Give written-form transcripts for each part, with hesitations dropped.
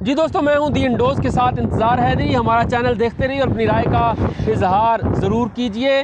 जी दोस्तों, मैं हूं दी इंडोज के साथ इंतज़ार है नहीं। हमारा चैनल देखते रहिए और अपनी राय का इजहार ज़रूर कीजिए।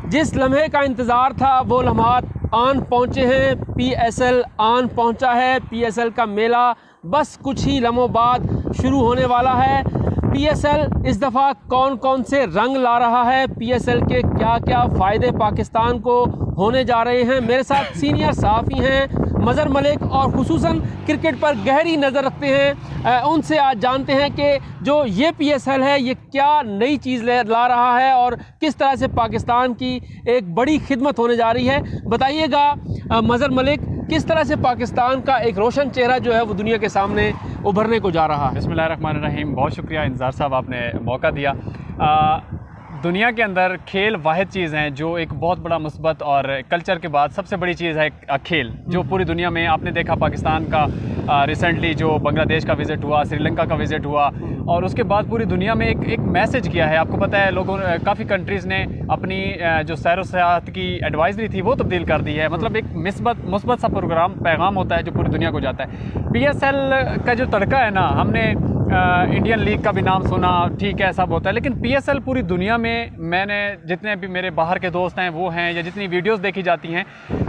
जिस लम्हे का इंतज़ार था वो लम्हात आन पहुंचे हैं। PSL आन पहुंचा है। PSL का मेला बस कुछ ही लम्हों बाद शुरू होने वाला है। PSL इस दफ़ा कौन कौन से रंग ला रहा है, PSL के क्या क्या फ़ायदे पाकिस्तान को होने जा रहे हैं। मेरे साथ सीनियर सहाफ़ी हैं मज़हर मलिक और ख़ुसूसन क्रिकेट पर गहरी नज़र रखते हैं। उनसे आज जानते हैं कि जो ये PSL है ये क्या नई चीज़ ला रहा है और किस तरह से पाकिस्तान की एक बड़ी खिदमत होने जा रही है। बताइएगा मज़हर मलिक, किस तरह से पाकिस्तान का एक रोशन चेहरा जो है वो दुनिया के सामने उभरने को जा रहा है। बिस्मिल्लाहिर्रहमानिर्रहीम। बहुत शुक्रिया इंतज़ार साहब, आपने मौका दिया। दुनिया के अंदर खेल वाहिद चीज़ है जो एक बहुत बड़ा मुस्बत और कल्चर के बाद सबसे बड़ी चीज़ है खेल, जो पूरी दुनिया में आपने देखा। पाकिस्तान का रिसेंटली जो बांग्लादेश का विज़िट हुआ, श्रीलंका का विज़िट हुआ और उसके बाद पूरी दुनिया में एक मैसेज किया है। आपको पता है लोगों काफ़ी कंट्रीज़ ने अपनी जो सैर व सयाहत की एडवाइजरी थी वो तब्दील कर दी है। मतलब एक मुस्बत सा प्रोग्राम पैगाम होता है जो पूरी दुनिया को जाता है। PSL का जो तड़का है ना, हमने इंडियन लीग का भी नाम सुना, ठीक है सब होता है, लेकिन PSL पूरी दुनिया में, मैंने जितने भी मेरे बाहर के दोस्त हैं वो हैं या जितनी वीडियोस देखी जाती हैं,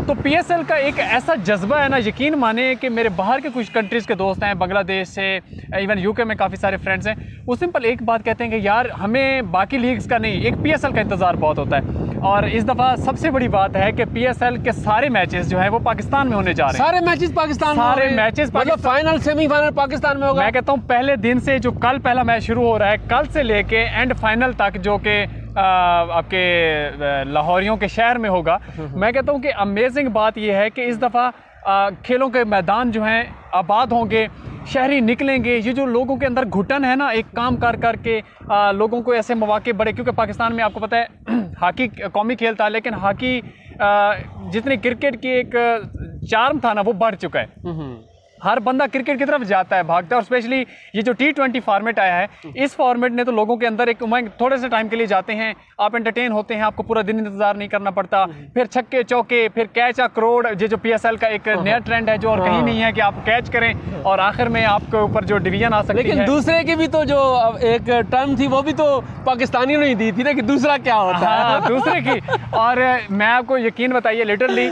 तो PSL का एक ऐसा जज्बा है ना, यकीन माने कि मेरे बाहर के कुछ कंट्रीज़ के दोस्त हैं, बांग्लादेश से, इवन UK में काफ़ी सारे फ्रेंड्स हैं, वो सिंपल एक बात कहते हैं कि यार हमें बाकी लीग्स का नहीं, एक PSL का इंतज़ार बहुत होता है। और इस दफ़ा सबसे बड़ी बात है कि PSL के सारे मैचेस जो है वो पाकिस्तान में होने जा रहे हैं। सारे मैचेस पाकिस्तान में, सारे मैचेस मतलब फाइनल सेमीफाइनल पाकिस्तान में होगा। मैं कहता हूँ पहले दिन से, जो कल पहला मैच शुरू हो रहा है, कल से लेके एंड फाइनल तक जो कि आपके लाहौरियों के शहर में होगा। मैं कहता हूँ कि अमेजिंग बात यह है कि इस दफ़ा खेलों के मैदान जो हैं आबाद होंगे, शहरी निकलेंगे। ये जो लोगों के अंदर घुटन है ना, एक काम कर के लोगों को ऐसे मौके बड़े, क्योंकि पाकिस्तान में आपको पता है हॉकी कौमी खेल था, लेकिन हॉकी जितनी क्रिकेट की एक चार्म था ना वो बढ़ चुका है। हर बंदा क्रिकेट की तरफ जाता है, भागता है। और स्पेशली ये जो T20 फॉर्मेट आया है, इस फॉर्मेट ने तो लोगों के अंदर एक उमंग, थोड़े से टाइम के लिए जाते हैं, आप एंटरटेन होते हैं, आपको पूरा दिन इंतजार नहीं करना पड़ता, फिर छक्के चौके, फिर कैच करोड़। ये जो PSL का एक नया ट्रेंड है जो और कहीं नहीं है कि आप कैच करें और आखिर में आपके ऊपर जो डिवीजन आ सकती है। लेकिन दूसरे की भी तो जो एक टर्म थी वो भी तो पाकिस्तानियों ने दी थी ना, कि दूसरा क्या होता है। दूसरे की। और मैं आपको यकीन बताइए, लिटरली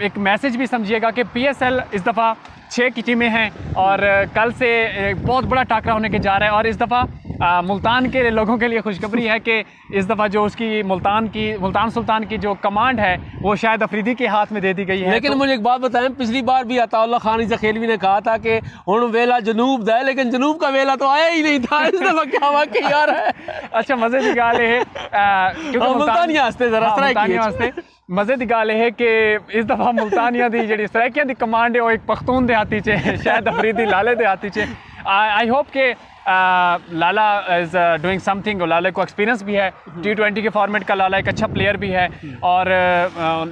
एक मैसेज भी समझिएगा कि PSL इस दफ़ा 6 की टीमें हैं और कल से एक बहुत बड़ा टाकरा होने के जा रहा है। और इस दफ़ा मुल्तान के लोगों के लिए खुशखबरी है कि इस दफ़ा जो उसकी मुल्तान सुल्तान की जो कमांड है वो शायद अफरीदी के हाथ में दे दी गई है। लेकिन मुझे एक बात बताएं, पिछली बार भी अताउल्लाह खान इज़ा खेलवी ने कहा था कि हुण वेला जनूब दा है, लेकिन जनूब का वेला तो आया ही नहीं था। इस दफ़ा क्या वाकई यार है। अच्छा, मज़े की गाल है क्योंकि मुल्तानिया वास्ते जरा मज़े की गाल है कि इस दफ़ा मुल्तानिया दी जी सराइकिया की कमांड है वो एक पख्तून देहाती चे, शायद अफरीदी लाले देहाती चे। आई होप के लाला इज़ डूइंग समथिंग। लाला को एक्सपीरियंस भी है T20 के फॉर्मेट का, लाला एक अच्छा प्लेयर भी है और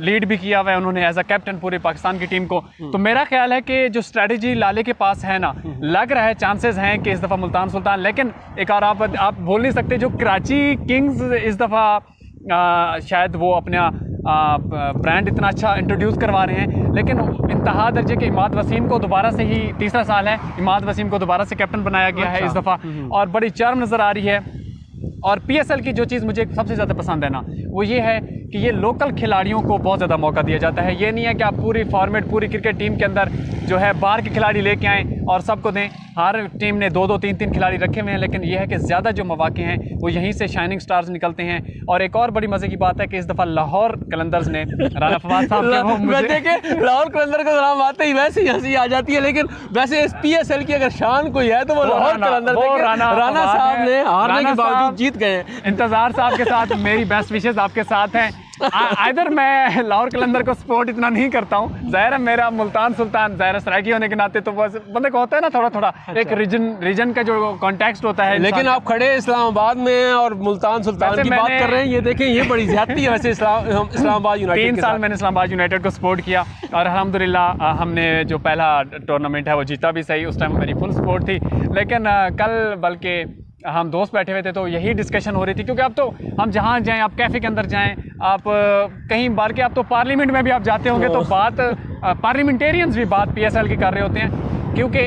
लीड भी किया हुआ है उन्होंने एज अ कैप्टन पूरे पाकिस्तान की टीम को। तो मेरा ख्याल है कि जो स्ट्रेटजी लाले के पास है ना, लग रहा है चांसेस हैं कि इस दफ़ा मुल्तान सुल्तान, लेकिन एक और आप बोल नहीं सकते, जो कराची किंग्स इस दफ़ा शायद वो अपना ब्रांड इतना अच्छा इंट्रोड्यूस करवा रहे हैं, लेकिन इंतहा दर्जे के इमाद वसीम को दोबारा से ही, तीसरा साल है इमाद वसीम को दोबारा से कैप्टन बनाया गया है इस दफ़ा, और बड़ी चार्म नज़र आ रही है। और PSL की जो चीज़ मुझे सबसे ज़्यादा पसंद है ना, वो ये है कि ये लोकल खिलाड़ियों को बहुत ज़्यादा मौका दिया जाता है। ये नहीं है कि आप पूरी फॉर्मेट, पूरी क्रिकेट टीम के अंदर जो है बाहर के खिलाड़ी लेके आएँ और सबको दें। हर टीम ने 2-2, 3-3 खिलाड़ी रखे हुए हैं, लेकिन यह है कि ज़्यादा जो मौके हैं वो यहीं से शाइनिंग स्टार्स निकलते हैं। और एक और बड़ी मज़े की बात है कि इस दफ़ा लाहौर कलंदर्स ने राना फवाद साहब लाहौर कलंदर का नाम आते ही वैसे ही हंसी आ जाती है, लेकिन वैसे इस PSL की अगर शान कोई है तो वो लाहौर कलंदर, राना साहब ने हारने के बावजूद जीत गए। इंतज़ार साहब के साथ मेरी बेस्ट विशेस आपके साथ हैं। इधर मैं लाहौर कलंदर को सपोर्ट इतना नहीं करता हूँ, ज़ाहिर है मेरा मुल्तान सुल्तान ज़ाहिर सराइकी होने के नाते तो बस बंदे को होता है ना थोड़ा एक रीजन का जो कॉन्टेक्स्ट होता है। लेकिन आप खड़े इस्लामाबाद में और मुल्तान सुल्तान की बात कर रहे हैं, ये देखें ये बड़ी ज़्यादती है। वैसे इस्लामाबाद यूनाइटेड 3 साल मैंने इस्लामाबाद यूनाइटेड को सपोर्ट किया और अल्हम्दुलिल्लाह हमने जो पहला टूर्नामेंट है वो जीता भी सही, उस टाइम मेरी फुल सपोर्ट थी। लेकिन कल बल्कि हम दोस्त बैठे हुए थे तो यही डिस्कशन हो रही थी, क्योंकि अब तो हम जहाँ जाएं, आप कैफ़े के अंदर जाएं, आप कहीं बार के, आप तो पार्लियामेंट में भी आप जाते होंगे तो बात पार्लियामेंटेरियंस भी बात PSL की कर रहे होते हैं। क्योंकि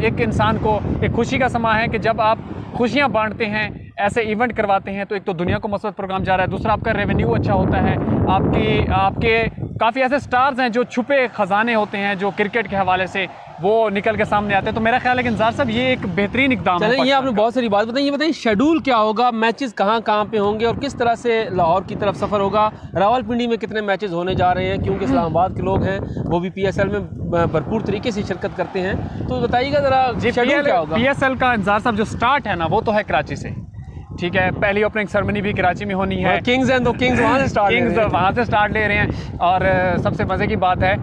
एक इंसान को एक खुशी का समा है कि जब आप खुशियाँ बांटते हैं, ऐसे इवेंट करवाते हैं, तो एक तो दुनिया को मसरत प्रोग्राम जा रहा है, दूसरा आपका रेवेन्यू अच्छा होता है, आपके काफ़ी ऐसे स्टार्स हैं जो छुपे ख़जाने होते हैं जो क्रिकेट के हवाले से वो निकल के सामने आते हैं। तो मेरा ख्याल है कि इंतज़ार साहब ये एक बेहतरीन इक़दाम है। ये आपने बहुत सारी बात बताई, ये बताइए शेड्यूल क्या होगा, मैचेस कहाँ कहाँ पे होंगे और किस तरह से लाहौर की तरफ सफ़र होगा, रावलपिंडी में कितने मैचेस होने जा रहे हैं, क्योंकि इस्लामाबाद के लोग हैं वो भी PSL में भरपूर तरीके से शिरकत करते हैं, तो बताइएगा ज़रा शेड्यूल क्या होगा। PSL का इंतज़ार साहब जो स्टार्ट है ना वो तो है कराची से, ठीक है, पहली ओपनिंग सेरेमनी भी कराची में होनी है, किंग्स हैं तो किंग्स वहाँ से स्टार्ट ले रहे हैं। और सबसे मज़े की बात है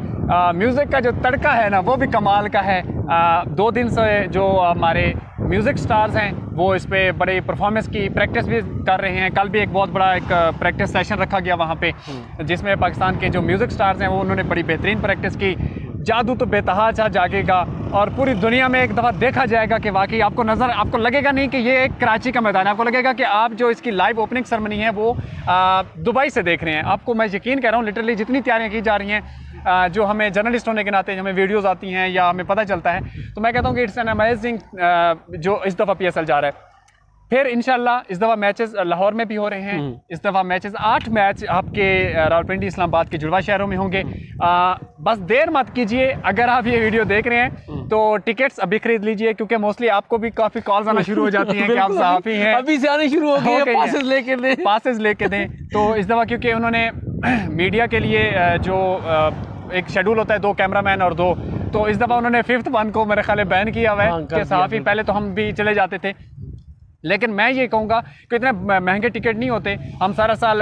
म्यूज़िक का जो तड़का है ना वो भी कमाल का है। 2 दिन से जो हमारे म्यूज़िक स्टार्स हैं वो इस पे बड़े परफॉर्मेंस की प्रैक्टिस भी कर रहे हैं। कल भी एक बहुत बड़ा एक प्रैक्टिस सेशन रखा गया वहाँ पे, जिसमें पाकिस्तान के जो म्यूज़िक स्टार्स हैं वो उन्होंने बड़ी बेहतरीन प्रैक्टिस की। जादू तो बेतहा जागेगा और पूरी दुनिया में एक दफ़ा देखा जाएगा कि वाकई आपको लगेगा नहीं कि ये एक कराची का मैदान है, आपको लगेगा कि आप जो इसकी लाइव ओपनिंग सेरेमनी है वो दुबई से देख रहे हैं। आपको मैं यकीन कह रहा हूँ, लिटरली जितनी तैयारियां की जा रही हैं, जो हमें जर्नलिस्ट होने के नाते हमें वीडियोस आती हैं या हमें पता चलता है, तो मैं कहता हूँ कि इट्स एन अमेजिंग जो इस दफ़ा PSL जा रहा है। फिर इंशाल्लाह इस दफ़ा मैचेस लाहौर में भी हो रहे हैं। इस दफ़ा मैचेस 8 मैच आपके रावलपिंडी इस्लामाबाद के जुड़वा शहरों में होंगे। बस देर मत कीजिए, अगर आप ये वीडियो देख रहे हैं तो टिकट्स अभी खरीद लीजिए, क्योंकि मोस्टली आपको भी काफ़ी कॉल्स आना शुरू हो जाती हैं कि आप सहाफ़ी हैं, अभी से आने शुरू हो गए, पासेस लेके दें। तो इस दफ़ा क्योंकि उन्होंने मीडिया के लिए जो एक शेड्यूल होता है 2 कैमरामैन और 2, तो इस दफ़ा उन्होंने 5th वन को मेरे ख्याल बैन किया हुआ है कि सहाफ़ी, पहले तो हम भी चले जाते थे, लेकिन मैं ये कहूँगा कि इतने महंगे टिकट नहीं होते, हम सारा साल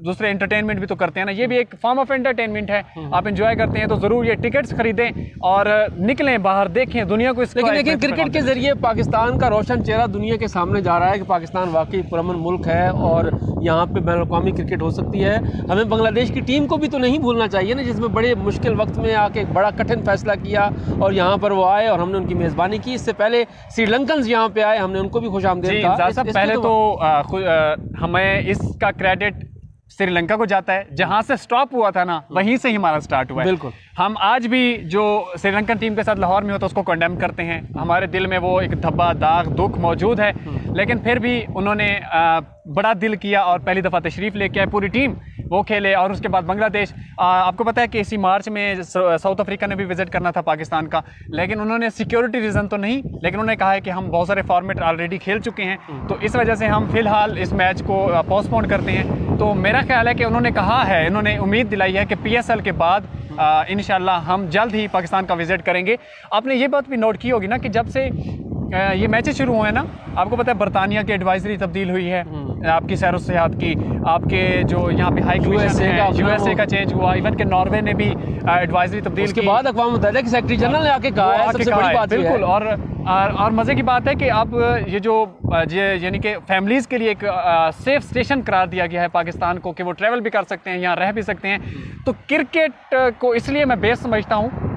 दूसरे एंटरटेनमेंट भी तो करते हैं ना, ये भी एक फॉर्म ऑफ एंटरटेनमेंट है, आप एंजॉय करते हैं तो ज़रूर ये टिकट्स खरीदें और निकलें बाहर, देखें दुनिया को। लेकिन क्रिकेट के ज़रिए पाकिस्तान का रोशन चेहरा दुनिया के सामने जा रहा है कि पाकिस्तान वाकई पुरअमन मुल्क है और यहाँ पे बैनुल-अक़वामी क्रिकेट हो सकती है। हमें बांग्लादेश की टीम को भी तो नहीं भूलना चाहिए ना, जिसमें बड़े मुश्किल वक्त में आके एक बड़ा कठिन फैसला किया और यहाँ पर वो आए और हमने उनकी मेज़बानी की। इससे पहले श्रीलंकन्स यहाँ पे आए, हमने उनको भी खुशामदीद कहा। पहले तो हमें इसका क्रेडिट श्रीलंका को जाता है, जहां से स्टॉप हुआ था ना वहीं से ही हमारा स्टार्ट हुआ है। बिल्कुल, हम आज भी जो श्रीलंकन टीम के साथ लाहौर में होता है उसको कंडेम करते हैं, हमारे दिल में वो एक धब्बा दाग दुख मौजूद है, लेकिन फिर भी उन्होंने बड़ा दिल किया और पहली दफ़ा तशरीफ़ लेके आए पूरी टीम, वो खेले। और उसके बाद बांग्लादेश, आपको पता है कि इसी मार्च में साउथ अफ्रीका ने भी विज़िट करना था पाकिस्तान का, लेकिन उन्होंने सिक्योरिटी रीज़न तो नहीं, लेकिन उन्होंने कहा है कि हम बहुत सारे फॉर्मेट ऑलरेडी खेल चुके हैं, तो इस वजह से हम फ़िलहाल इस मैच को पोस्टपोन करते हैं। तो मेरा ख्याल है कि उन्होंने कहा है, इन्होंने उम्मीद दिलाई है कि PSL के बाद इंशाल्लाह हम जल्द ही पाकिस्तान का विज़िट करेंगे। आपने ये बात भी नोट की होगी ना कि जब से ये मैचेस शुरू हुए हैं ना, आपको पता है बरतानिया की एडवाइजरी तब्दील हुई है, आपकी सैर और सियाहत की, आपके जो यहाँ पे हाई कमीशन है USA का चेंज हुआ, इवन के नॉर्वे ने भी एडवाइजरी तब्दील की। उसके बाद अक़वाम मुत्तहिदा के सेक्रेटरी जनरल ने आके कहा है, सबसे बड़ी बात बिल्कुल। और मज़े की बात है कि अब ये जो यानी कि फैमिलीज़ के लिए एक सेफ स्टेशन करार दिया गया है पाकिस्तान को कि वो ट्रैवल भी कर सकते हैं, यहाँ रह भी सकते हैं। तो क्रिकेट को इसलिए मैं बेस्ट समझता हूँ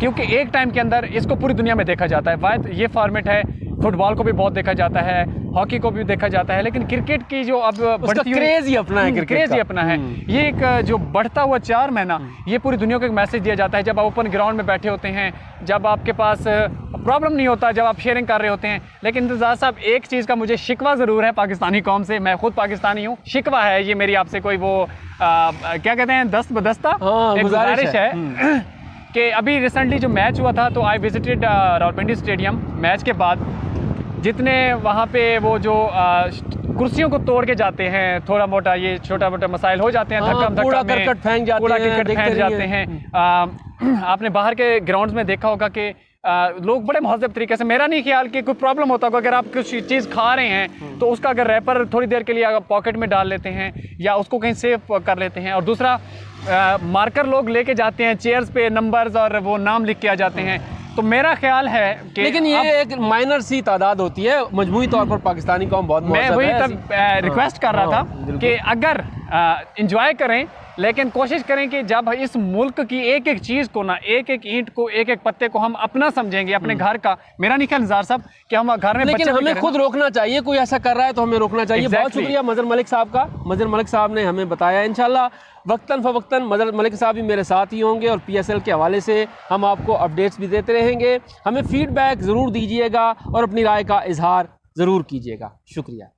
क्योंकि एक टाइम के अंदर इसको पूरी दुनिया में देखा जाता है। वायद ये फॉर्मेट है, फुटबॉल को भी बहुत देखा जाता है, हॉकी को भी देखा जाता है, लेकिन क्रिकेट की जो अब बढ़ती क्रेज ही अपना है, क्रेज ही अपना है। ये एक जो बढ़ता हुआ चार्म है ना, ये पूरी दुनिया को एक मैसेज दिया जाता है जब आप ओपन ग्राउंड में बैठे होते हैं, जब आपके पास प्रॉब्लम नहीं होता, जब आप शेयरिंग कर रहे होते हैं। लेकिन इंतज़ार साहब, एक चीज़ का मुझे शिकवा ज़रूर है पाकिस्तानी कौम से, मैं खुद पाकिस्तानी हूँ, शिकवा है ये मेरी आपसे, कोई वो क्या कहते हैं दस्त बदस्ता गुजारिश है कि अभी रिसेंटली जो मैच हुआ था तो I visited Rawalpindi stadium. Match के बाद जितने वहाँ पे वो जो कुर्सियों को तोड़ के जाते हैं, थोड़ा मोटा ये छोटा मोटा मसाइल हो जाते हैं, कूड़ा करकट फेंक जाते हैं। आपने बाहर के ग्राउंड्स में देखा होगा कि लोग बड़े महज़ब तरीके से, मेरा नहीं ख्याल कि कोई प्रॉब्लम होता होगा अगर आप कुछ चीज़ खा रहे हैं तो उसका अगर रैपर थोड़ी देर के लिए पॉकेट में डाल लेते हैं या उसको कहीं सेव कर लेते हैं। और दूसरा, मार्कर लोग लेके जाते हैं, चेयर्स पे नंबर्स और वो नाम लिख के आ जाते हैं। तो मेरा ख्याल है कि लेकिन ये एक माइनर सी तादाद होती है, मजमूई तौर पर पाकिस्तानी कौम बहुत, मैं वही तब रिक्वेस्ट कर रहा था कि अगर इंजॉय करें लेकिन कोशिश करें कि जब इस मुल्क की एक एक चीज़ को ना, एक एक ईंट को, एक एक पत्ते को हम अपना समझेंगे, अपने घर का, मेरा नहीं ख्याल निज़ार साहब कि हम घर में, लेकिन हमें खुद रोकना चाहिए, कोई ऐसा कर रहा है तो हमें रोकना चाहिए। बहुत शुक्रिया मजर मलिक साहब का, मजर मलिक साहब ने हमें बताया। इंशाल्लाह वक्तन फ़वक्तन मजर मलिक साहब भी मेरे साथ ही होंगे और PSL के हवाले से हम आपको अपडेट्स भी देते रहेंगे। हमें फीडबैक ज़रूर दीजिएगा और अपनी राय का इजहार ज़रूर कीजिएगा। शुक्रिया।